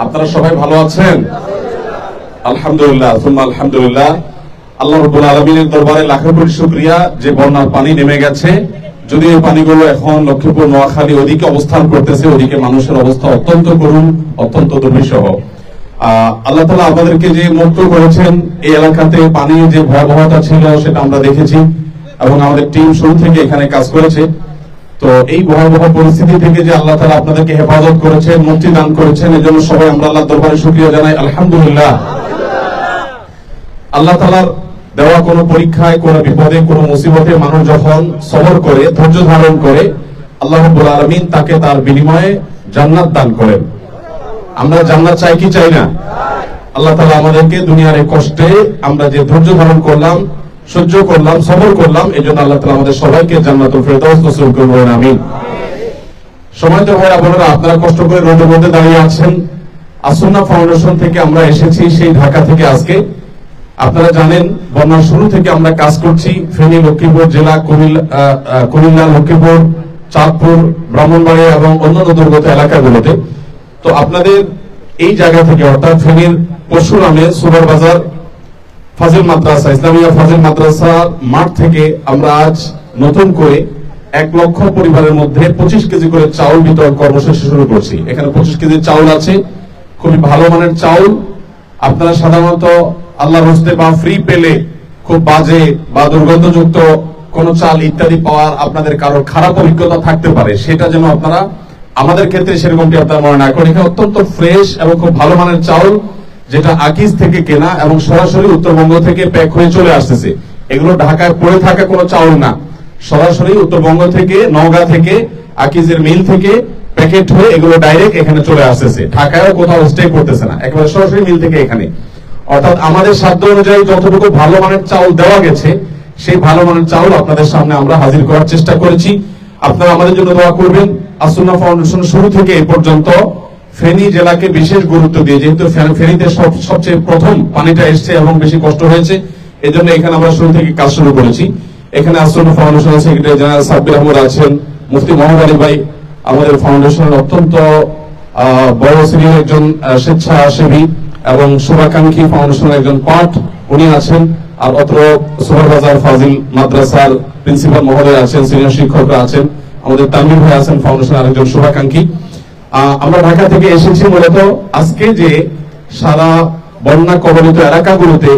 আপনারা সবাই ভালো আছেন? আলহামদুলিল্লাহ, সুম্মা আলহামদুলিল্লাহ। আল্লাহ রাব্বুল আলামিনের দরবারে লাখো কোটি শুকরিয়া যে বন্যার পানি নেমে গেছে। যদি এই পানিগুলো এখন লক্ষ্মীপুর, নোয়াখালী ওদিকে অবস্থান করতেছে, ওদিকে মানুষের অবস্থা অত্যন্ত করুণ, অত্যন্ত দুর্বিষহ। আল্লাহ তাআলা আমাদেরকে যে মুক্ত করেছেন, এই এলাকাতে পানির যে ভয়াবহতা ছিল সেটা আমরা দেখেছি এবং আমাদের টিম শুরু থেকে এখানে কাজ করেছে। তো এই ভয়াবহ পরিস্থিতি থেকে যে আল্লাহ তাআলা আপনাদেরকে হেফাজত করেছেন, মুক্তি দান করেছেন, এজন্য সবাই আমরা আল্লাহর দরবারে শুকরিয়া জানাই, আলহামদুলিল্লাহ। আল্লাহ তাআলার দেওয়া কোনো পরীক্ষায়, কোনো বিপদে, কোনো মুসিবতে মানুষ যখন সবর করে, ধৈর্য ধারণ করে, আল্লাহ রাব্বুল আলামিন তাকে তার বিনিময়ে জান্নাত দান করেন। আমরা জান্নাত চাই কি চাই না? আল্লাহ তাআলা আমাদেরকে দুনিয়ার এই কষ্টে আমরা যে ধৈর্য ধারণ করলাম, সহ্য করলাম, সবর করলাম, এজন্য আল্লাহ তাআলা আমাদের সবাইকে জান্নাতুল ফেরদাউস নসিব করুন, আমিন। সময় তো ভাইরা বোনেরা, আপনারা কষ্ট করে রোদের মধ্যে দাঁড়িয়ে আছেন। আসুন্নাহ ফাউন্ডেশন থেকে আমরা এসেছি সেই ঢাকা থেকে আজকে। আপনারা জানেন বন্যার শুরু থেকে আমরা কাজ করছি ফেনী, লক্ষ্মীপুর জেলা, কুমিল্লা, লক্ষ্মীপুর, চাঁদপুর, ব্রাহ্মণবাড়িয়া এবং অন্যান্য দুর্গত এলাকাগুলোতে। তো আপনাদের এই জায়গা থেকে, অর্থাৎ ফেনীর পরশুরামে সুপার বাজার ফাজিল মাদ্রাসা, ইসলামিয়া ফাজিল মাদ্রাসার মাঠ থেকে আমরা আজ নতুন করে 1 লক্ষ পরিবারের মধ্যে 25 কেজি করে চাউল বিতরণ কর্মসূচি শুরু করছি। এখানে 25 কেজি চাউল আছে, খুবই ভালো মানের চাউল। আপনারা সাধারণত আল্লাহর হস্তে বা ফ্রি পেলে খুব বাজে বা দুর্গন্ধযুক্ত কোন চাল ইত্যাদি পাওয়ার আপনাদের কারো খারাপ অভিজ্ঞতা থাকতে পারে, সেটা যেন আপনারা আমাদের ক্ষেত্রে সেরকমটি আপনারা মনে না করেন। এখানে অত্যন্ত ফ্রেশ এবং খুব ভালো মানের চাউল, যেটা আকিজ থেকে কেনা এবং সরাসরি উত্তরবঙ্গ থেকে প্যাক হয়ে চলে আসতেছে। এগুলো ঢাকায় পড়ে থাকা কোনো চাউল না, সরাসরি উত্তরবঙ্গ থেকে, নওগাঁ থেকে, আকিজের মিল থেকে প্যাকেট হয়ে এগুলো ডাইরেক্ট এখানে চলে আসতেছে। ঢাকায়ও কোথাও স্টে করতেছে না, একেবারে সরাসরি মিল থেকে এখানে। অর্থাৎ আমাদের সাধ্য অনুযায়ী যতটুকু ভালো মানের চাউল দেওয়া গেছে, সেই ভালো মানের চাউল আপনাদের সামনে আমরা হাজির করার চেষ্টা করেছি। আপনারা আমাদের জন্য দোয়া করবেন। আসুন্নাহ ফাউন্ডেশন শুরু থেকে এই পর্যন্ত ফেনী জেলাকে বিশেষ গুরুত্ব দিয়ে, যেহেতু ফেনীতে সবচেয়ে প্রথম পানিটা এসছে এবং বেশি কষ্ট হয়েছে, এই জন্য এখানে আমরা শুরু থেকে কাজ শুরু করেছি। এখানে আসুন্নাহ ফাউন্ডেশনের সেক্রেটারি জেনারেল সাব্বির আহমদ আছেন, মুফতি মোহাম্মদ আলী ভাই আমাদের ফাউন্ডেশনের অত্যন্ত বড় সিনিয়র একজন স্বেচ্ছাসেবী এবং শুভাকাঙ্ক্ষী ফাউন্ডেশনের একজন পার্ট, উনি আছেন। আর অত্র সুপারবাজার ফাজিল মাদ্রাসার প্রিন্সিপাল মহোদয় আছেন, সিনিয়র শিক্ষকরা আছেন, আমাদের তানভীর ভাই আছেন ফাউন্ডেশনের আরেকজন শুভাকাঙ্ক্ষী। আমরা ঢাকা থেকে এসেছি মূলত আজকে যে সারা বন্যা কবলিত এলাকাগুলোতে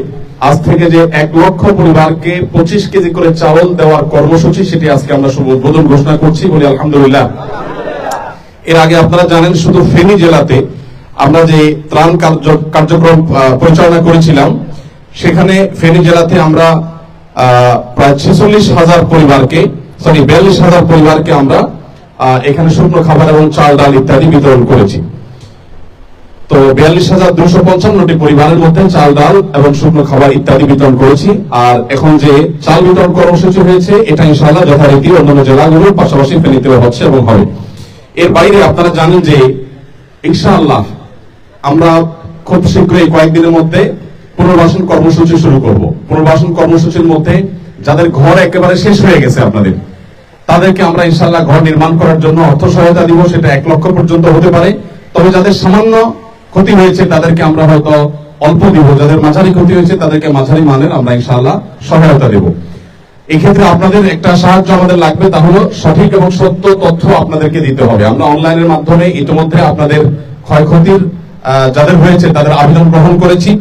আজ থেকে যে 1 লক্ষ পরিবারকে 25 কেজি করে চাউল দেওয়ার কর্মসূচি, সেটি আজকে আমরা শুভ উদ্বোধন ঘোষণা করছি, বলি আলহামদুলিল্লাহ। এর আগে আপনারা জানেন শুধু ফেনী জেলাতে আমরা যে ত্রাণ কার্যক্রম পরিচালনা করেছিলাম, সেখানে ফেনী জেলাতে আমরা প্রায় 46,000 পরিবারকে, 42,000 পরিবারকে আমরা এখানে শুকনো খাবার এবং চাল, ডাল ইত্যাদি বিতরণ করেছি। তো 42,255টি পরিবারের মধ্যে চাল, ডাল এবং শুকনো খাবার ইত্যাদি বিতরণ করেছি। আর এখন যে চাল বিতরণ কর্মসূচি হয়েছে, এটা ইনশাআল্লাহ যথারীতি অন্যান্য জেলাগুলোর পাশাপাশি ফেনীতেও হচ্ছে এবং হবে। এর বাইরে আপনারা জানেন যে ইনশাআল্লাহ আমরা খুব শীঘ্রই কয়েকদিনের মধ্যে পুনর্বাসন কর্মসূচি শুরু করব। পুনর্বাসন কর্মসূচির মধ্যে যাদের ঘর একেবারে শেষ হয়ে গেছে আপনাদের, তাদেরকে আমরা ইনশাআল্লাহ ঘর নির্মাণ করার জন্য অর্থ সহায়তা দিব। সেটা 1 লক্ষ পর্যন্ত হতে পারে। তবে যাদের সামান্য ক্ষতি হয়েছে তাদেরকে আমরা হয়তো অল্প দিব, যাদের মাঝারি ক্ষতি হয়েছে তাদেরকে মাঝারি মানের আমরা ইনশাআল্লাহ সহায়তা দেব। এক্ষেত্রে আপনাদের একটা সাহায্য আমাদের লাগবে, তা হলো সঠিক এবং সত্য তথ্য আপনাদেরকে দিতে হবে। আমরা অনলাইনের মাধ্যমে ইতিমধ্যে আপনাদের ক্ষয়ক্ষতির যাদের হয়েছে তাদের আবেদন গ্রহণ করেছি।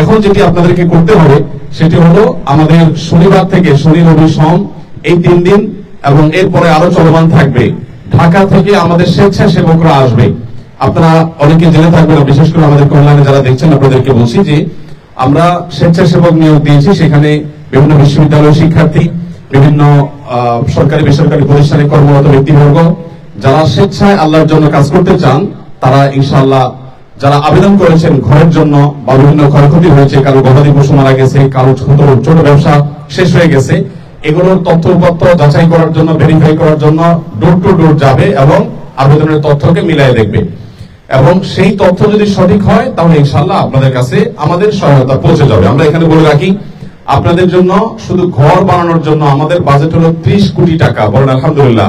এখন যেটি আপনাদেরকে করতে হবে সেটি হলো আমাদের শনিবার থেকে শনি, রবি, সোম এই 3 দিন এবং এরপরে আরো চলমান থাকবে, ঢাকা থেকে আমাদের স্বেচ্ছাসেবকরা আসবে। আপনারা অনেকে জেনে থাকবেন, বিশেষ করে আমাদের অনলাইনে যারা দেখছেন আপনাদেরকে বলছি যে আমরা স্বেচ্ছাসেবক নিয়োগ দিয়েছি। সেখানে বিভিন্ন বিশ্ববিদ্যালয়ের শিক্ষার্থী, বিভিন্ন সরকারি বেসরকারি প্রতিষ্ঠানে কর্মরত ব্যক্তিবর্গ, যারা স্বেচ্ছায় আল্লাহর জন্য কাজ করতে চান, তারা ইনশাআল্লাহ যারা আবেদন করেছেন ঘরের জন্য বা বিভিন্ন ক্ষয়ক্ষতি হয়েছে, কারো গবাদি পশু মারা গেছে, কারো ছোট ব্যবসা শেষ হয়ে গেছে, এগুলোর তথ্যপত্র যাচাই করার জন্য, ভেরিফাই করার জন্য ডোর টু ডোর যাবে এবং আবেদনের তথ্যকে মিলাই দেখবে। এবং সেই তথ্য যদি সঠিক হয় তাহলে ইনশাআল্লাহ আপনাদের কাছে আমাদের সহায়তা পৌঁছে যাবে। আমরা এখানে বলে রাখি, আপনাদের জন্য শুধু ঘর বানানোর জন্য আমাদের বাজেট হলো 30 কোটি টাকা। বলেন আলহামদুলিল্লাহ।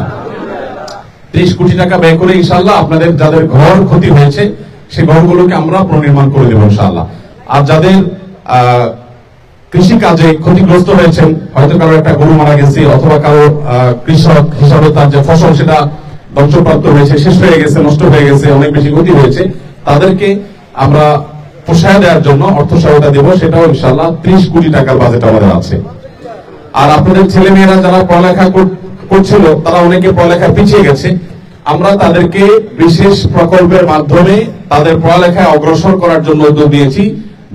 30 কোটি টাকা ব্যয় করে ইনশাআল্লাহ আপনাদের যাদের ঘর ক্ষতি হয়েছে সেই ঘরগুলোকে আমরা পুনর্নির্মাণ করে দেবো ইনশাআল্লাহ। আর যাদের কৃষি কাজে ক্ষতিগ্রস্ত হয়েছেন, হয়তো কারো একটা গরু মারা গেছে, অথবা কারো কৃষক হিসাবে তার যে ফসল সেটা ধ্বংসপ্রাপ্ত হয়েছে, শেষ হয়ে গেছে, নষ্ট হয়ে গেছে, অনেক বেশি ক্ষতি হয়েছে, তাদেরকে আমরা পোষায় দেওয়ার জন্য অর্থ সহায়তা দেব, সেটাও ইনশাআল্লাহ 30 কোটি টাকার বাজেট আমাদের আছে। আর আপনাদের ছেলে মেয়েরা যারা পড়ালেখা করছিল, তারা অনেকে পড়ালেখায় পিছিয়ে গেছে, আমরা তাদেরকে বিশেষ প্রকল্পের মাধ্যমে তাদের পড়ালেখায় অগ্রসর করার জন্য উদ্যোগ নিয়েছি।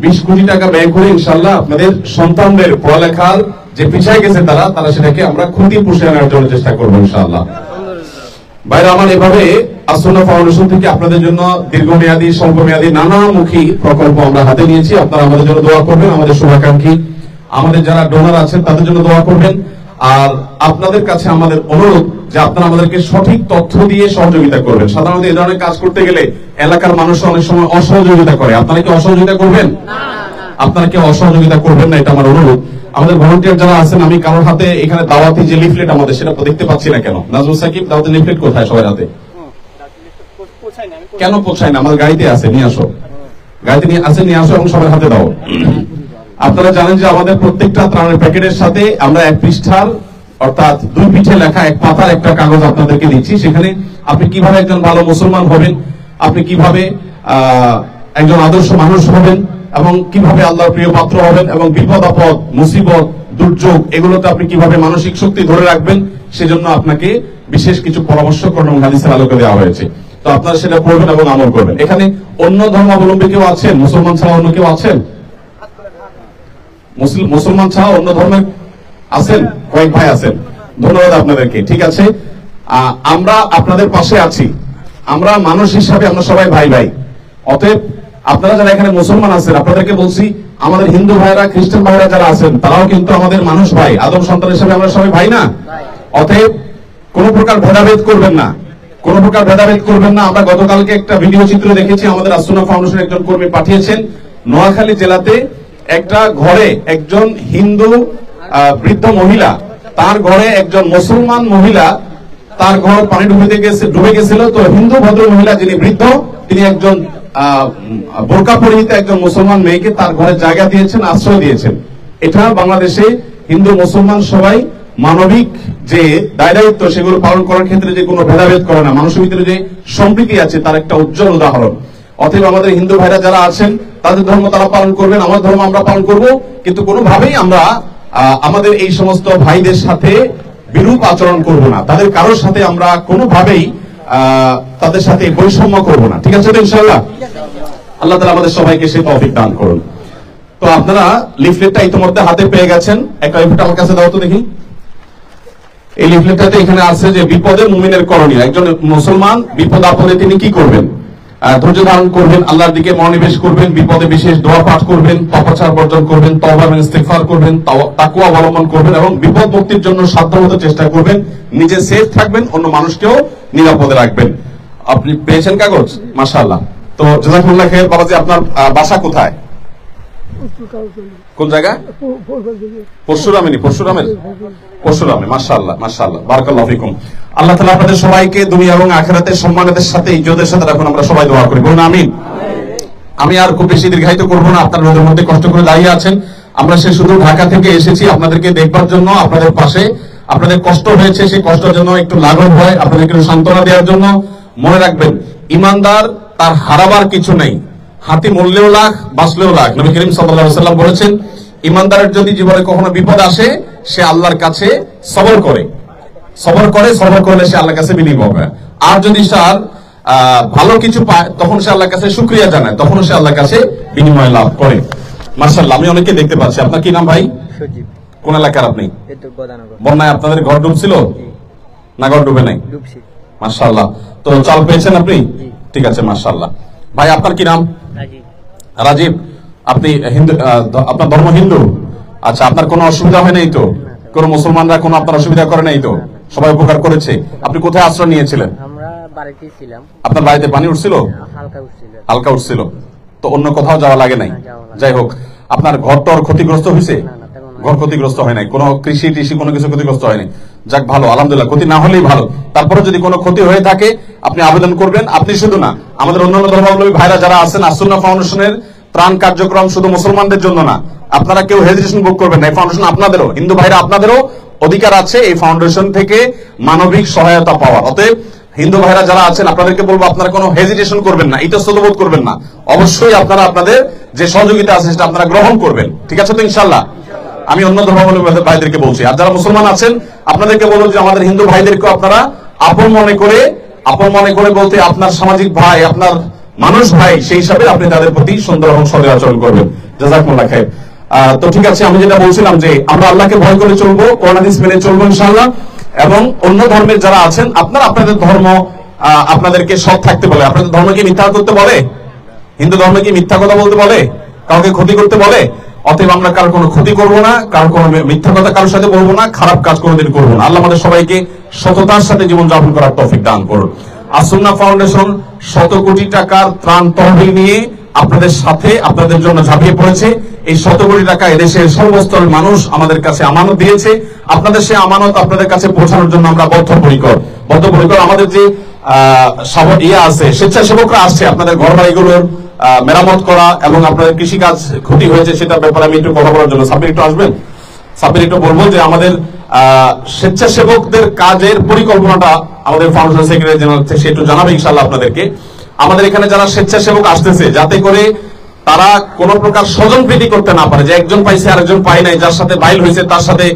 20 কোটি টাকা ব্যয় করে ইনশাআল্লাহ আপনাদের সন্তানদের পড়ালেখার যে পিছিয়ে গেছে তারা সেটাকে আমরা খুঁটি পুষে আনার জন্য চেষ্টা করবো ইনশাআল্লাহ। বাইরে আমার এভাবে আসুন্নাহ ফাউন্ডেশন থেকে আপনাদের জন্য দীর্ঘমেয়াদী, স্বল্পমেয়াদী নানামুখী প্রকল্প আমরা হাতে নিয়েছি। আপনারা আমাদের জন্য দোয়া করবেন, আমাদের শুভাকাঙ্ক্ষী, আমাদের যারা ডোনার আছেন তাদের জন্য দোয়া করবেন। আর আপনাদের কাছে আমাদের অনুরোধ যে আপনারা আমাদেরকে সঠিক তথ্য দিয়ে সহযোগিতা করবেন। সাধারণত এই ধরনের কাজ করতে গেলে এলাকার মানুষ অনেক সময় অসহযোগিতা করে। আপনারা কি অসহযোগিতা করবেন? আপনারা কি অসহযোগিতা করবেন না, এটা আমার অনুরোধ। আমাদের ভলান্টিয়ার যারা আছেন, আমি কারোর হাতে এখানে দাওয়াতি যে লিফলেট আমাদের, সেটা দেখতে পাচ্ছি না কেন। নাজমুল সাকিব, দাওয়াতি লিফলেট কোথায় সবার হাতে? কেন পৌঁছায় না? আমাদের গাড়িতে আছে, নিয়ে আসো। গাড়িতে নিয়ে আসো এবং সবার হাতে দাও। আপনারা জানেন যে আমাদের প্রত্যেকটা ত্রাণের প্যাকেটের সাথে আমরা 1 পৃষ্ঠার অর্থাৎ 2 পিঠে লেখা 1 পাতার একটা কাগজ আপনাদেরকে দিচ্ছি। সেখানে আপনি কিভাবে একজন ভালো মুসলমান হবেন, আপনি কিভাবে একজন আদর্শ মানুষ হবেন, এবং কিভাবে আল্লাহর প্রিয় পাত্র হবেন, এবং বিপদ আপদ, মুসিবত, দুর্যোগ, এগুলোতে আপনি কিভাবে মানসিক শক্তি ধরে রাখবেন, সেজন্য আপনাকে বিশেষ কিছু পরামর্শ করণ হাদিসের আলোকে দেওয়া হয়েছে। তো আপনারা সেটা পড়বেন এবং আমল করবেন। এখানে অন্য ধর্মাবলম্বী কেউ আছেন? মুসলমান ছাড়া অন্য কেউ আছেন? মুসলমান ছাড়া অন্য ধর্মের আছেন? কয়েক ভাই আছেন, ধন্যবাদ আপনাদেরকে। ঠিক আছে, আমরা আপনাদের পাশে আছি। আমরা মানুষ হিসাবে আমরা সবাই ভাই ভাই। অতএব আপনারা যারা এখানে মুসলমান আছেন, আপনাদেরকে বলছি, আমাদের হিন্দু ভাইরা, খ্রিস্টান ভাইরা যারা আছেন, তারাও কিন্তু আমাদের মানুষ ভাই, আদম সন্তান হিসেবে আমরা সবাই ভাই না? অতএব কোনো প্রকার ভেদাভেদ করবেন না, কোনো প্রকার ভেদাভেদ করবেন না। আমরা গতকালকে একটা ভিডিও চিত্র দেখেছি, আমাদের আসুন্নাহ ফাউন্ডেশনের একজন কর্মী পাঠিয়েছেন। নোয়াখালী জেলাতে একটা ঘরে একজন হিন্দু বৃদ্ধ মহিলা, তার ঘরে একজন মুসলমান মহিলা, তার ঘর পানি ডুবে গেছিল। তো হিন্দু ভদ্র মহিলা যিনি বৃদ্ধ, তিনি একজন বোরকা পরিহিত একজন মুসলমান মেয়েকে তার ঘরে জায়গা দিয়েছেন, আশ্রয় দিয়েছেন। এটা বাংলাদেশে হিন্দু মুসলমান সবাই মানবিক যে দায়িত্ব, সেগুলো পালন করার ক্ষেত্রে যে কোনো ভেদাভেদ করে না, মানুষের ভিতরে যে সম্প্রীতি আছে, তার একটা উজ্জ্বল উদাহরণ। অতএব আমাদের হিন্দু ভাইরা যারা আছেন, তাদের ধর্ম তারা পালন করবেন, আমার ধর্ম আমরা পালন করব, কিন্তু কোনোভাবেই আমরা আমাদের এই সমস্ত ভাইদের সাথে বিরূপ আচরণ করব না। তাদের কারোর সাথে আমরা কোনোভাবেই তাদের সাথে বৈষম্য করব না। ঠিক আছে তো ইনশাআল্লাহ? আল্লাহ তাআলা আমাদের সবাইকে সেই তৌফিক দান করুন। তো আপনারা লিফলেটটা ইতিমধ্যে হাতে পেয়ে গেছেন। একটা লিফলেট আমার কাছে দাও তো দেখি। এই লিফলেটটাতে এখানে আছে যে বিপদে মুমিনের করণীয়। একজন মুসলমান বিপদ আপদে তিনি কি করবেন? ধৈর্য ধারণ করবেন, আল্লাহর দিকে মনোনিবেশ করবেন, বিপদে বিশেষ দোয়া পাঠ করবেন, পাপাচার বর্জন করবেন, তওবা এবং ইস্তিগফার করবেন, তাকওয়া অবলম্বন করবেন, এবং বিপদ মুক্তির জন্য সাধ্যমতো চেষ্টা করবেন। নিজে সেফ থাকবেন, অন্য মানুষকেও নিরাপদে রাখবেন। আপনি পেয়েছেন কাগজ? মাশাআল্লাহ। তো জাযাকুল্লাহ খাইর। বাবাজি, আপনার বাসা কোথায়? কোন জায়গায়? পরশুরামে। মাশাআল্লাহ, মাশাআল্লাহ, বারাকাল্লাহু ফিকুম। আল্লাহ তাআলা আপনাদের সবাইকে দুনিয়া এবং আখিরাতের সম্মানের সাথে, ইজ্জতের সাথে রাখুন। আমরা সবাই দোয়া করি, বলুন আমিন। আমি আর খুব বেশি দীর্ঘায়িত করব না, আপনারা রোদের মধ্যে কষ্ট করে দাঁড়িয়ে আছেন। আমরা শুধু ঢাকা থেকে এসেছি আপনাদেরকে দেখবার জন্য, আপনাদের পাশে। আপনাদের কষ্ট হয়েছে, সেই কষ্টের জন্য একটু লাঘব হয়, আপনাদেরকে সান্ত্বনা দেওয়ার জন্য। মনে রাখবেন, ইমানদার তার হারাবার কিছু নেই। হাতি মরলেও লাখ, বাঁচলেও লাখ। নবী করিম সাল্লাল্লাহু আলাইহি ওয়াসাল্লাম বলেছেন, ইমানদারের যদি জীবনে কখনো বিপদ আসে, সে আল্লাহর কাছে সবর করলে সে আল্লাহর কাছে বিলীন হবে। আর যদি তার ভালো কিছু পায়, তখন সে আল্লাহর কাছে শুকরিয়া জানায়, তখন সে আল্লাহর কাছে বিনিময় লাভ করে। মাশাআল্লাহ। আমি অনেকে দেখতে পাচ্ছি। আপনার কি নাম ভাই? সজীব। কোন এলাকার আপনি? বন্যায় আপনাদের ঘর ডুবছিল না? ঘর ডুবে নাই? মাশাআল্লাহ। তো চাল পেয়েছেন আপনি? ঠিক আছে, মাশাআল্লাহ। ভাই, আপনার কি নাম? রাজীব। আপনি হিন্দু? আপনার ধর্ম হিন্দু? আচ্ছা, আপনার কোনো অসুবিধা হয় নাই তো? কোন মুসলমানরা কোনো আপনার অসুবিধা করে নাই তো? সবাই উপকার করেছে? আপনি কোথায় আশ্রয় নিয়েছিলেন? আমরা বাড়িতেই ছিলাম। আপনার বাড়িতে পানি উঠছিল? হালকা উঠছিল। তো অন্য কোথাও যাওয়া লাগে নাই? যাই হোক, আপনার ঘরটর ক্ষতিগ্রস্ত হয়েছে? ঘর ক্ষতিগ্রস্ত হয় নাই, কোনো কৃষি টিষি কোনো কিছু ক্ষতিগ্রস্ত হয়নি। যাক, ভালো, আলহামদুলিল্লাহ। ক্ষতি না হলেই ভালো। তারপরে যদি কোনো ক্ষতি হয়ে থাকে আপনি আবেদন করবেন। আপনি শুধু না, আমাদের অন্যান্য ধর্মাবলম্বী ভাইরা যারা আছেন, আসুন্নাহ ফাউন্ডেশনের ত্রাণ কার্যক্রম শুধু মুসলমানদের জন্য না, আপনারা কেউ হেজিটেশন বুক করবেন না। এই ফাউন্ডেশন আপনাদেরও, হিন্দু ভাইরা আপনাদেরও অধিকার আছে এই ফাউন্ডেশন থেকে মানবিক সহায়তা পাওয়ার। অতএব হিন্দু ভাইরা যারা আছেন আপনাদেরকে বলবো, আপনারা কোনো হেজিটেশন করবেন না, ইতস্তত করবেন না। অবশ্যই আপনারা আপনাদের যে সহযোগিতা আছে সেটা আপনারা গ্রহণ করবেন। ঠিক আছে তো ইনশাআল্লাহ? আমি অন্য ধর্মাবলম্বী ভাইদেরকে বলছি। আর যারা মুসলমান আছেন আপনাদেরকে বলবো যে আমাদের হিন্দু ভাইদেরকে আপনারা আপন মনে করে বলতে আপনার সামাজিক ভাই, আপনার মানুষ ভাই, সেই হিসাবে আপনি তাদের প্রতি সুন্দর এবং সদয় আচরণ করবেন। জাযাকুমুল্লাহ খাইর। তো ঠিক আছে, আমি যেটা বলছিলাম যে আমরা আল্লাহকে ভয় করে চলবো, কোরআন হাদিস মেনে চলবো ইনশাআল্লাহ। এবং অন্য ধর্মের যারা আছেন আপনারা আপনাদের ধর্ম আপনাদেরকে সৎ থাকতে বলে। আপনাদের ধর্মকে মিথ্যা করতে বলে? হিন্দু ধর্মে কি মিথ্যা কথা বলতে বলে? কাউকে ক্ষতি করতে বলে? অতএব আমরা কারো কোনো ক্ষতি করবো না, কারো কোনো মিথ্যা কথা কারোর সাথে বলবো না, খারাপ কাজ কোনোদিন করবো না। আল্লাহ আমাদের সবাইকে সততার সাথে জীবনযাপন করার তৌফিক দান করুন। আসুন্নাহ ফাউন্ডেশন 100 কোটি টাকার ত্রাণ তহবিল নিয়ে আপনাদের সাথে আপনাদের জন্য ঝাঁপিয়ে পড়েছে। এই 100 কোটি টাকা এদেশের সর্বস্তরের মানুষ আমাদের কাছে আমানত দিয়েছে। আপনাদের সে আমানত আপনাদের কাছে পৌঁছানোর জন্য আমরা বদ্ধপরিকর। আমাদের যে আছে, স্বেচ্ছাসেবকরা আসছে আপনাদের ঘর বাড়িগুলোর মেরামত করা এবং আপনাদের কৃষিকাজ ক্ষতি হয়েছে সেটার ব্যাপারে আমি একটু কথা বলার জন্য সাব্বির একটু আসবেন। সাব্বির একটু বলবো যে আমাদের স্বেচ্ছাসেবকদের কাজের পরিকল্পনাটা আমাদের ফাউন্ডেশন সেক্রেটারি জেনারেল থেকে সে একটু জানাবে ইনশাআল্লাহ আপনাদেরকে। আমাদের এখানে যারা স্বেচ্ছাসেবক আসতেছে যাতে করে তারা কোন প্রকার স্বজন প্রীতি করতে না পারে, যে একজন পাইছে আরেকজন পায় নাই, যার সাথে বাইল হয়েছে তার সাথে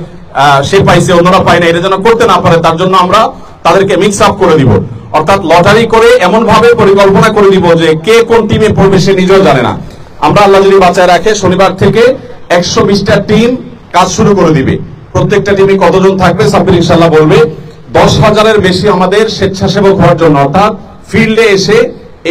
সে পাইছে অন্যরা পায় না, এটা যেন করতে না পারে, তার জন্য আমরা তাদেরকে মিক্স আপ করে দিব। অর্থাৎ লটারি করে এমন ভাবে পরিকল্পনা করে দিব যে কে কোন টিমে পড়বে সে নিজেও জানে না। আমরা আল্লাহ যদি বাঁচায় রাখে শনিবার থেকে 120টা টিম কাজ শুরু করে দিবে। প্রত্যেকটা টিমে কতজন থাকবে সাব্বির ইনশাআল্লাহ বলবে। 10,000-এর বেশি আমাদের স্বেচ্ছাসেবক হওয়ার জন্য, অর্থাৎ ফিল্ডে এসে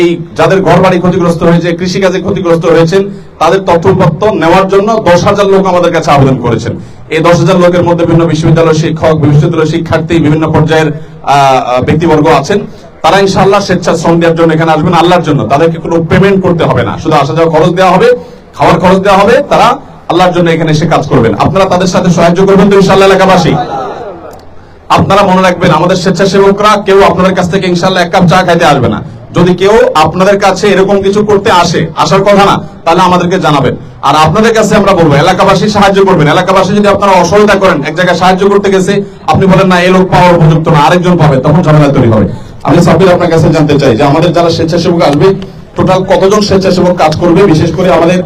এই যাদের ঘর বাড়ি ক্ষতিগ্রস্ত হয়েছে, কৃষিকাজে ক্ষতিগ্রস্ত হয়েছেন, তাদের তথ্যপত্র নেওয়ার জন্য 10,000 লোক আমাদের কাছে আবেদন করেছেন। এই 10,000 লোকের মধ্যে বিভিন্ন বিশ্ববিদ্যালয়ের শিক্ষক, বিশ্ববিদ্যালয়ের শিক্ষার্থী, বিভিন্ন পর্যায়ের ব্যক্তিবর্গ আছেন। তারা ইনশাআল্লাহ স্বেচ্ছাশ্রম দেওয়ার জন্য এখানে আসবেন আল্লাহর জন্য। তাদেরকে কোনো পেমেন্ট করতে হবে না, শুধু আসা যাওয়া খরচ দেওয়া হবে, খাওয়ার খরচ দেওয়া হবে। তারা আল্লাহর জন্য এখানে এসে কাজ করবেন। আপনারা তাদের সাথে সাহায্য করবেন তো ইনশাআল্লাহ এলাকাবাসী? আপনারা মনে রাখবেন আমাদের স্বেচ্ছাসেবকরা কেউ আপনাদের কাছ থেকে ইনশাআল্লাহ 1 কাপ চা খাইতে আসবে না। যদি কেউ আপনাদের কাছে এরকম কিছু করতে আসার কথা না, তাহলে আমাদেরকে জানাবেন। আর আপনাদের কাছে আমরা বলবো এলাকাবাসী সাহায্য করবেন। এলাকাবাসী যদি আপনারা অসহায়তা করেন, এক জায়গায় সাহায্য করতে গেছে আপনি বলেন না এই লোক পাওয়ার উপযুক্ত না, আরেকজন পাবে, তখন ঝামেলা তৈরি হবে। আমি সাব্বির আপনার কাছে জানতে চাই যে আমাদের যারা স্বেচ্ছাসেবক আসবে টোটাল কতজন স্বেচ্ছাসেবক কাজ করবে? বিশেষ করে আমাদের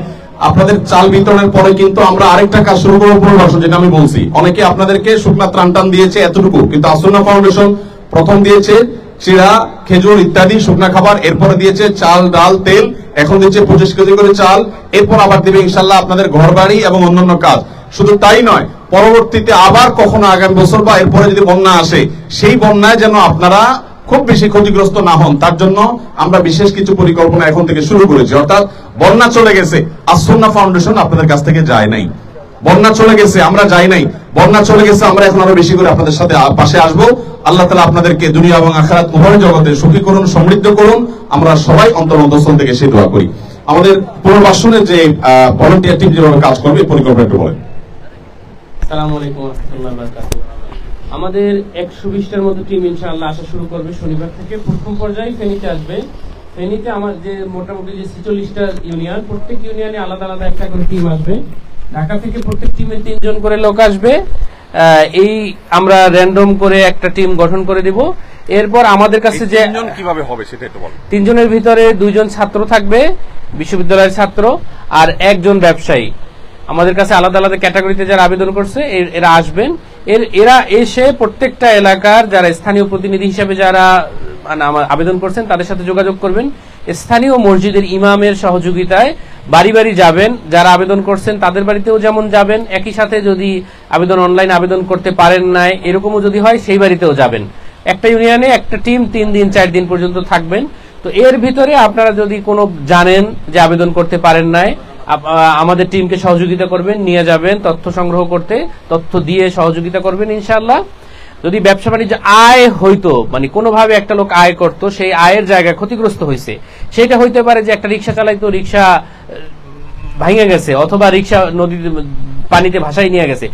আপনাদের চাল বিতরণের পরে কিন্তু আমরা আরেকটা কাজ শুরু করবো, পুনর্বাসন, যেটা আমি বলছি। অনেকে আপনাদেরকে শুকনা ত্রাণ টান দিয়েছে এতটুকু, কিন্তু আসুন্নাহ ফাউন্ডেশন প্রথম দিয়েছে চিড়া, খেজুর ইত্যাদি শুকনা খাবার, এরপরে দিয়েছে চাল, ডাল, তেল, এখন দিচ্ছে 25 কেজি করে চাল, এরপর আবার দিবে ইনশাআল্লাহ আপনাদের ঘর বাড়ি এবং অন্যান্য কাজ। শুধু তাই নয়, পরবর্তীতে আবার কখনো আগামী বছর বা এরপরে যদি বন্যা আসে, সেই বন্যায় যেন আপনারা খুব বেশি ক্ষতিগ্রস্ত না হন, তার জন্য আমরা বিশেষ কিছু পরিকল্পনা এখন থেকে শুরু করেছি। অর্থাৎ বন্যা চলে গেছে, আসুন্নাহ ফাউন্ডেশন আপনাদের কাছ থেকে যায় নাই। বন্যা চলে গেছে, আমরা যাই নাই। বন্যা চলে গেছে, আমরা এখন আরো বেশি করে আপনাদের সাথে পাশে আসবো। আল্লাহ তাআলা আপনাদেরকে দুনিয়া এবং আখিরাত উভয় জগতে সুখী করুন, সমৃদ্ধ করুন। আমরা সবাই অন্তর্স্থল থেকে সেই দোয়া করি। আমাদের পুনর্বাসনের যে ভলান্টিয়ার টিম যেভাবে কাজ করবে পরিকল্পনা একটু বলেন। আসসালামু আলাইকুম ওয়া রাহমাতুল্লাহি ওয়া বারাকাতুহু। আমাদের 120টার মতো টিম ইনশাআল্লাহ আসা শুরু করবে শনিবার থেকে। প্রথম পর্যায়ে ফেনীতে আসবে। ফেনীতে আমার যে মোটামুটি যে 46টা ইউনিয়ন, প্রত্যেক ইউনিয়নে আলাদা আলাদা একটা করে টিম আসবে। ঢাকা থেকে প্রত্যেক টিমে 3 জন করে লোক আসবে। এই আমরা র্যান্ডম করে একটা টিম গঠন করে দিব। এরপর আমাদের কাছে যে 3 জন কিভাবে হবে সেটা একটু বলেন। 3 জনের ভিতরে 2 জন ছাত্র থাকবে, বিশ্ববিদ্যালয়ের ছাত্র, আর 1 জন ব্যবসায়ী। আমাদের কাছে আলাদা আলাদা ক্যাটাগরিতে যারা আবেদন করছে এরা আসবেন। এরা এসে প্রত্যেকটা এলাকার যারা স্থানীয় প্রতিনিধি হিসেবে যারা আবেদন করছেন তাদের সাথে যোগাযোগ করবেন। স্থানীয় মসজিদের ইমামের সহযোগিতায় বাড়ি বাড়ি যাবেন। যারা আবেদন করছেন তাদের বাড়িতেও যেমন যাবেন, একই সাথে যদি আবেদন অনলাইন আবেদন করতে পারেন নাই এরকমও যদি হয় সেই বাড়িতেও যাবেন। একটা ইউনিয়নে একটা টিম 3 দিন 4 দিন পর্যন্ত থাকবেন। তো এর ভিতরে আপনারা যদি কোনো জানেন যে আবেদন করতে পারেন নাই, আমাদের টিমকে সহযোগিতা করবেন, নিয়ে যাবেন তথ্য সংগ্রহ করতে, তথ্য দিয়ে সহযোগিতা করবেন ইনশাআল্লাহ। যদি ব্যবসা বাণিজ্য আয় হইতো, মানে কোনোভাবে একটা লোক আয় করতো, সেই আয়ের জায়গায় ক্ষতিগ্রস্ত হয়েছে, সেটা হইতে পারে যে একটা রিক্সা চালাইতো, রিক্সা ভাঙে গেছে, অথবা রিক্সা নদী পানিতে ভাসাই নিয়ে গেছে।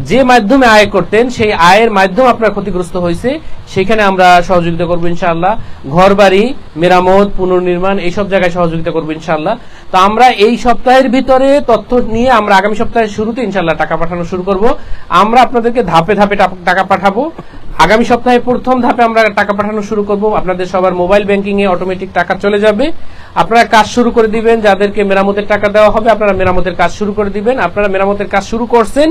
যে মাধ্যমে আয় করতেন সেই আয়ের মাধ্যম আপনার ক্ষতিগ্রস্ত হয়েছে, সেখানে আমরা সহযোগিতা করবো ইনশাআল্লাহ। ঘর বাড়ি মেরামত পুনর্নির্মাণ এইসব জায়গায় সহযোগিতা করবো ইনশাআল্লাহ। তো আমরা এই সপ্তাহের ভিতরে তথ্য নিয়ে আমরা আগামী সপ্তাহের শুরুতে ইনশাআল্লাহ টাকা পাঠানো শুরু করব। আমরা আপনাদেরকে ধাপে ধাপে টাকা পাঠাবো। আগামী সপ্তাহে প্রথম ধাপে আমরা টাকা পাঠানো শুরু করব। আপনাদের সবার মোবাইল ব্যাংকিং এ অটোমেটিক টাকা চলে যাবে। আপনারা কাজ শুরু করে দিবেন। যাদেরকে মেরামতের টাকা দেওয়া হবে আপনারা মেরামতের কাজ শুরু করে দিবেন। আপনারা মেরামতের কাজ শুরু করছেন,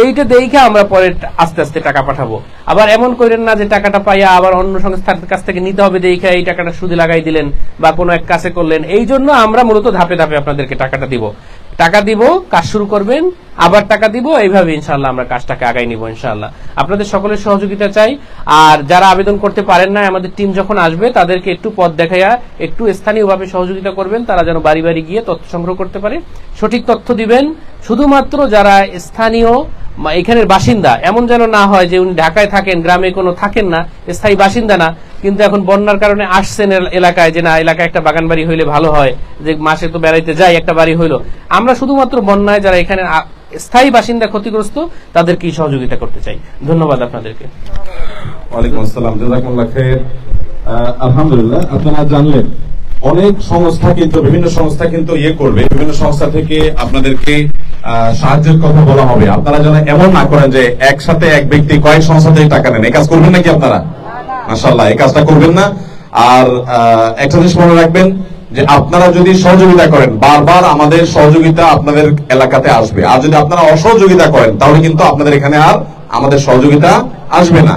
এইটা দেখে আমরা পরে আস্তে আস্তে টাকা পাঠাবো। আবার এমন করেন না যে টাকাটা পাইয়া আবার অন্য সংস্থার কাছ থেকে নিতে হবে দেখে এই টাকাটা সুদে লাগাই দিলেন বা কোনো এক কাজে করলেন। এই জন্য আমরা মূলত ধাপে ধাপে আপনাদেরকে টাকাটা দিব। টাকা দিব, কাজ শুরু করবেন, আবার টাকা দিব, এইভাবে ইনশাআল্লাহ আমরা কাজটাকে আগাই নিব ইনশাআল্লাহ। আপনাদের সকলের সহযোগিতা চাই। আর যারা আবেদন করতে পারেন না, আমাদের টিম যখন আসবে তাদেরকে একটু পথ দেখাইয়া একটু স্থানীয়ভাবে সহযোগিতা করবেন, তারা যেন বাড়ি বাড়ি গিয়ে তথ্য সংগ্রহ করতে পারে। সঠিক তথ্য দিবেন। শুধুমাত্র যারা স্থানীয় এখানের বাসিন্দা, এমন যেন না হয় যে উনি ঢাকায় থাকেন, গ্রামে কোনো থাকেন না, স্থায়ী বাসিন্দা না, কিন্তু এখন বন্যার কারণে আসছেন এলাকায়, যে না এলাকায় একটা বাগান বাড়ি হইলে ভালো হয়, যে মাসে তো বেড়াইতে যাই একটা বাড়ি হইলো। আমরা শুধুমাত্র বন্যায় যারা এখানে স্থায়ী বাসিন্দা ক্ষতিগ্রস্ত তাদেরকেই সহযোগিতা করতে চাই। ধন্যবাদ আপনাদেরকে। ওয়ালাইকুম আসসালাম, জাযাকুমুল্লাহ খাইর। আলহামদুলিল্লাহ, আপনারা জানলেন অনেক সংস্থা কিন্তু বিভিন্ন সংস্থা কিন্তু করবে, বিভিন্ন সংস্থা থেকে আপনাদেরকে সাহায্যের কথা বলা হবে। আপনারা যেন এমন না করেন যে একসাথে এক ব্যক্তি কয়েক সংস্থা থেকে টাকা নেন। এই কাজ করবেন নাকি আপনারা? মাশাআল্লাহ, এই কাজটা করবেন না। আর একটা জিনিস মনে রাখবেন যে আপনারা যদি সহযোগিতা করেন, বারবার আমাদের সহযোগিতা আপনাদের এলাকাতে আসবে। আর যদি আপনারা অসহযোগিতা করেন তাহলে কিন্তু আপনাদের এখানে আর আমাদের সহযোগিতা আসবে না।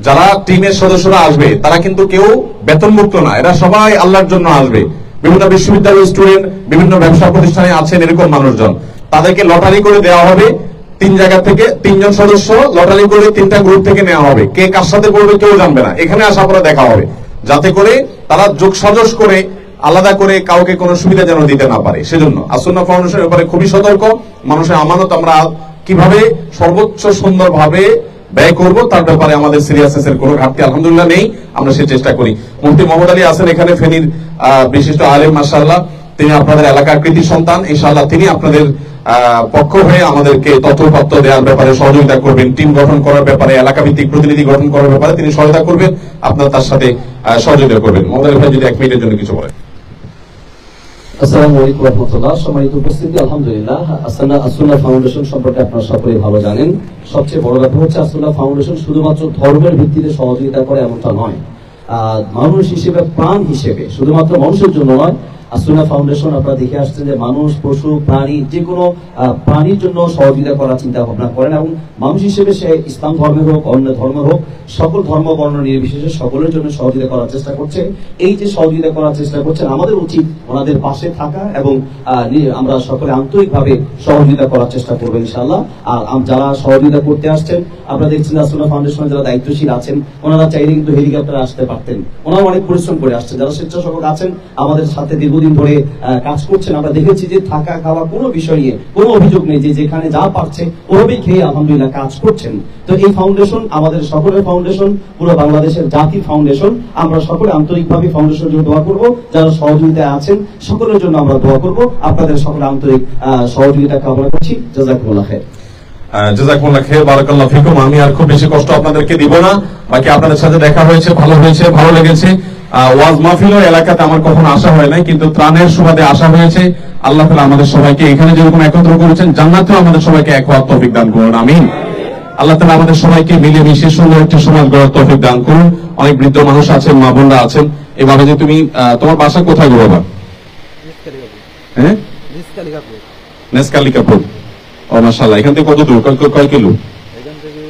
যারা টিমের সদস্যরা আসবে তারা কিন্তু কেউ বেতনমুক্ত না, এরা সবাই আল্লাহর জন্য আসবে। বিভিন্ন বিশ্ববিদ্যালয়ের স্টুডেন্ট, বিভিন্ন ব্যবসা প্রতিষ্ঠানে আছেন এরকম মানুষজন, তাদেরকে লটারি করে দেওয়া হবে। 3 জায়গা থেকে 3 জন সদস্য লটারি করে 3টা গ্রুপ থেকে নেওয়া হবে। কে কার সাথে করবে কেউ জানবে না, এখানে আসার পরে দেখা হবে, যাতে করে তারা যোগসাজশ করে আলাদা করে কাউকে কোনো সুবিধা যেন দিতে না পারে। সেজন্য আসুন্নাহ ফাউন্ডেশনের ব্যাপারে খুবই সতর্ক। মানুষের আমানত আমরা কিভাবে সর্বোচ্চ সুন্দরভাবে ব্যয় করব তার ব্যাপারে আমাদের সিরিয়াসনেস এর কোনো ঘাটতি আলহামদুলিল্লাহ নেই, আমরা সে চেষ্টা করি। মুফতি মোহাম্মদ আলী আছেন এখানে, ফেনীর বিশিষ্ট আলেম মাশাআল্লাহ, তিনি আপনাদের এলাকার কৃতি সন্তান। ইনশাআল্লাহ তিনি আপনাদের পক্ষ হয়ে আমাদেরকে তথ্যপত্র দেওয়ার ব্যাপারে সহযোগিতা করবেন, টিম গঠন করার ব্যাপারে, এলাকা ভিত্তিক প্রতিনিধি গঠন করার ব্যাপারে তিনি সহায়তা করবেন, আপনারা তার সাথে সহযোগিতা করবেন। মোহাম্মদ আলী ভাই যদি 1 মিনিটের জন্য কিছু বলেন। আসসালামু আলাইকুম ওয়া রাহমাতুল্লাহ। সম্মানিত উপস্থিতি, আলহামদুলিল্লাহ আসুন্নাহ ফাউন্ডেশন সম্পর্কে আপনারা সকলেই ভালো জানেন। সবচেয়ে বড় ব্যাপার হচ্ছে আসুন্নাহ ফাউন্ডেশন শুধুমাত্র ধর্মের ভিত্তিতে সহযোগিতা করে এমনটা নয়, মানুষ হিসেবে, প্রাণ হিসেবে, শুধুমাত্র মানুষের জন্য নয়। আসুন্নাহ ফাউন্ডেশন আপনারা দেখে আসছেন যে মানুষ, পশু, প্রাণী, যে কোনো প্রাণীর জন্য সহযোগিতা করার চিন্তা ভাবনা করেন, এবং মানুষ হিসেবে সে ইসলাম ধর্মের হোক, অন্য ধর্মের হোক, সকল ধর্ম বর্ণ নির্বিশেষে সকলের জন্য সহযোগিতা করার চেষ্টা করছে। এই যে সহযোগিতা করার চেষ্টা করছেন, আমাদের উচিত ওনাদের পাশে থাকা এবং আমরা সকলে আন্তরিকভাবে সহযোগিতা করার চেষ্টা করবো ইনশাআল্লাহ। আর যারা সহযোগিতা করতে আসছেন, আপনারা দেখছেন আসুন্নাহ ফাউন্ডেশনের যারা দায়িত্বশীল আছেন, ওনারা চাইলে কিন্তু হেলিকপ্টারে আসতে পারতেন। ওনারা অনেক পরিশ্রম করে আসছেন। যারা স্বেচ্ছাসেবক আছেন আমাদের সাথে দীর্ঘদিন ধরে কাজ করছেন, আমরা দেখেছি যে থাকা খাওয়া কোনো বিষয় নিয়ে কোনো অভিযোগ নেই, যে যেখানে যা পারছে ওভাবেই খেয়ে আলহামদুলিল্লাহ কাজ করছেন। তো এই ফাউন্ডেশন আমাদের সকলের ফাউন্ডেশন, পুরো বাংলাদেশের জাতির ফাউন্ডেশন। আমরা সকলে আন্তরিকভাবে ফাউন্ডেশনের জন্য দোয়া করব। যারা সহযোগিতায় আছেন সকলের জন্য আমরা দোয়া করব। আপনাদের সকলে আন্তরিক সহযোগিতা কামনা করছি। জাযাকুমুল্লাহ খাইর। জাযাকুমুল্লাহ খাইর, বারাকাল্লাহু ফিকুম। আমি আর খুব বেশি কষ্ট আপনাদেরকে দিব না। বাকি আপনাদের সাথে দেখা হয়েছে, ভালো লেগেছে। ওয়াজ মাহফিল এলাকাতে আমার কখনো আসা হয় নাই, কিন্তু ত্রাণের সুবাদে আসা হয়েছে। আল্লাহ তাআলা আমাদের সবাইকে এখানে যেরকম একত্র করেছেন, জান্নাতেও আমাদের সবাইকে এক হওয়ার তৌফিক দান করুন, আমিন। আল্লাহ তাআলা আমাদের সবাইকে মিলেমিশে সুন্দর একটি সমাজ গড়ার তৌফিক দান করুন। অনেক বৃদ্ধ মানুষ আছেন, মা বোনরা আছেন। এভাবে যে তুমি, তোমার বাসা কোথায় গো বাবা? হ্যাঁ, নেসকালিকাপুর। ও মাশাআল্লাহ, এখান থেকে কত দূর, কয় কিলো? এখান থেকে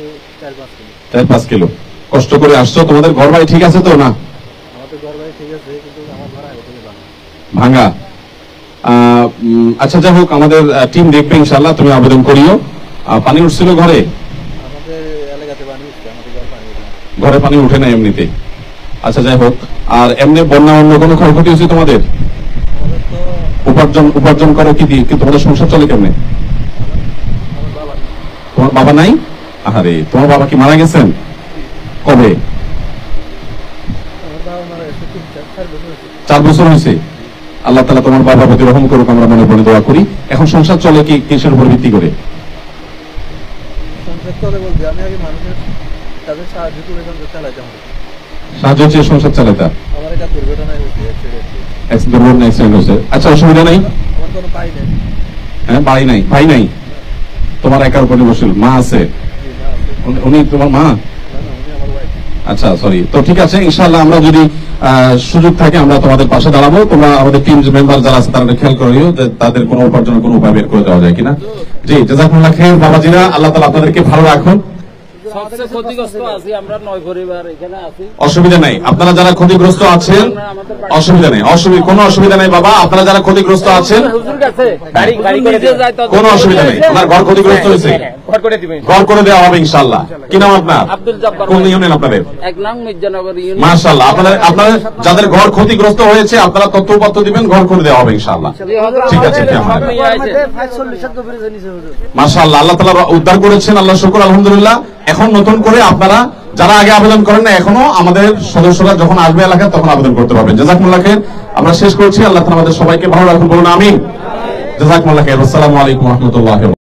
4-5 কিলো। কষ্ট করে আসছো। তোমাদের ঘর বাড়ি ঠিক আছে তো? না, আমাদের ঘর বাড়ি ঠিক আছে, কিন্তু আমার ভাড়া আগে থেকে ভাঙা। আচ্ছা, যাই হোক, আমাদের টিম দেখবে ইনশাআল্লাহ। তুমি আবেদন করিও। পানি উঠছিল ঘরে? আমাদের এলাকাতে পানি উঠছে, আমাদের ঘরে পানি উঠে না এমনিতে? আচ্ছা, যাই হোক। আর এমনি বন্যা অন্য কোনো ক্ষয়ক্ষতি হয়েছে তোমাদের? উপার্জন করো কি দিয়ে? তোমাদের সংসার চলে কেমনে? তোমার বাবা নাই? আরে, তোমার বাবা কি মারা গেছেন? কবে? 4 বছর হয়েছে। আল্লাহ তাআলা তোমার বাবার প্রতি রহম করুক, আমরা মনে মনে দোয়া করি। এখন সংসার চলে কি কিসের উপর ভিত্তি করে? কথা বলছি, আমি আগে মানুষের তাদের সাহায্য করে চালাইতাম। সাহায্য চেয়ে সংসার চালাতা। আমার একটা দুর্ঘটনা হয়েছে, অ্যাক্সিডেন্ট। দুর্ঘটনা অ্যাক্সিডেন্ট হয়েছে। আচ্ছা, অসুবিধা নাই? আমার কোনো পাই নেই। হ্যাঁ, ভাই নাই, ভাই নাই, তোমার একার উপর নির্ভরশীল। মা আছে? উনি তোমার মা? না, উনি আমার ওয়াইফ। আচ্ছা, সরি। তো ঠিক আছে, ইনশাআল্লাহ আমরা যদি সুযোগ থাকে আমরা তোমাদের পাশে দাঁড়াবো। তোমরা আমাদের টিম মেম্বার যারা আছে তারা খেয়াল করিও যে তাদের কোনো উপার্জনের কোনো উপায় বের করে দেওয়া যায় কিনা। জি, জাযাকুমুল্লাহ খাইর বাবাজিরা, আল্লাহ তাআলা আপনাদেরকে ভালো রাখুন। সবচেয়ে ক্ষতিগ্রস্ত আছি আমরা 9 পরিবার এখানে আছি। অসুবিধা নাই, আপনারা যারা ক্ষতিগ্রস্ত আছেন অসুবিধা নেই, কোনো অসুবিধা নেই বাবা। আপনারা যারা ক্ষতিগ্রস্ত আছেন হুজুর কাছে গাড়ি করে দিয়ে যায় তো কোনো অসুবিধা নেই। আপনার ঘর ক্ষতিগ্রস্ত হয়েছে, ঘর করে দিবেন। ঘর করে দেওয়া হবে ইনশাআল্লাহ। কি নাম আপনার? আব্দুল জব্বার। কোন ইউনিয়ন আপনাদের? এক নং মির্জানগর ইউনিয়ন। মাশাআল্লাহ, আপনারা যাদের ঘর ক্ষতিগ্রস্ত হয়েছে আপনারা তথ্যপত্র দিবেন, ঘর করে দেওয়া হবে ইনশাআল্লাহ। ঠিক আছে, মাশাআল্লাহ, আল্লাহ তাআলা উদ্ধার করেছেন, আল্লাহ শুকর আলহামদুলিল্লাহ। এখন নতুন করে আপনারা যারা আগে আবেদন করেন না, এখনো আমাদের সদস্যরা যখন আসবে এলাকায় তখন আবেদন করতে পারবেন। জাযাকুমুল্লাহ খাইর। আমরা শেষ করছি। আল্লাহ তাআলা আমাদের সবাইকে ভালো রাখুন, বলুন আমিন। জাযাকুমুল্লাহ খাইর। আসসালামু আলাইকুম ওয়া রাহমাতুল্লাহি।